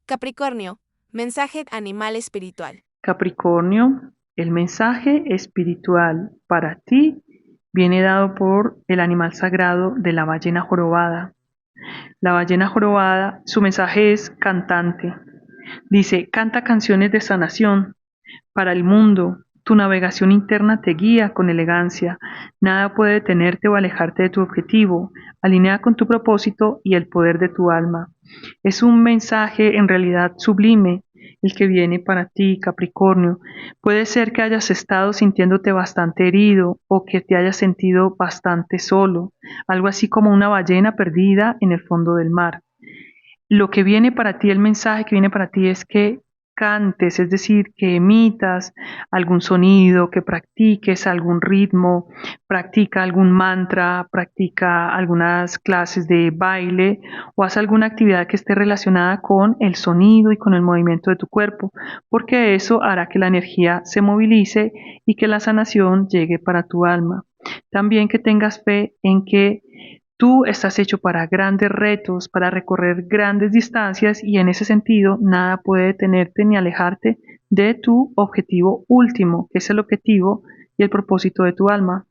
Capricornio, mensaje animal espiritual. Capricornio, el mensaje espiritual para ti viene dado por el animal sagrado de la ballena jorobada. La ballena jorobada, su mensaje es cantante. Dice, canta canciones de sanación para el mundo. Tu navegación interna te guía con elegancia. Nada puede detenerte o alejarte de tu objetivo. Alinea con tu propósito y el poder de tu alma. Es un mensaje en realidad sublime el que viene para ti, Capricornio. Puede ser que hayas estado sintiéndote bastante herido o que te hayas sentido bastante solo, algo así como una ballena perdida en el fondo del mar. Lo que viene para ti, el mensaje que viene para ti es que cantes, es decir, que emitas algún sonido, que practiques algún ritmo, practica algún mantra, practica algunas clases de baile o haz alguna actividad que esté relacionada con el sonido y con el movimiento de tu cuerpo, porque eso hará que la energía se movilice y que la sanación llegue para tu alma. También que tengas fe en que tú estás hecho para grandes retos, para recorrer grandes distancias y en ese sentido nada puede detenerte ni alejarte de tu objetivo último, que es el objetivo y el propósito de tu alma.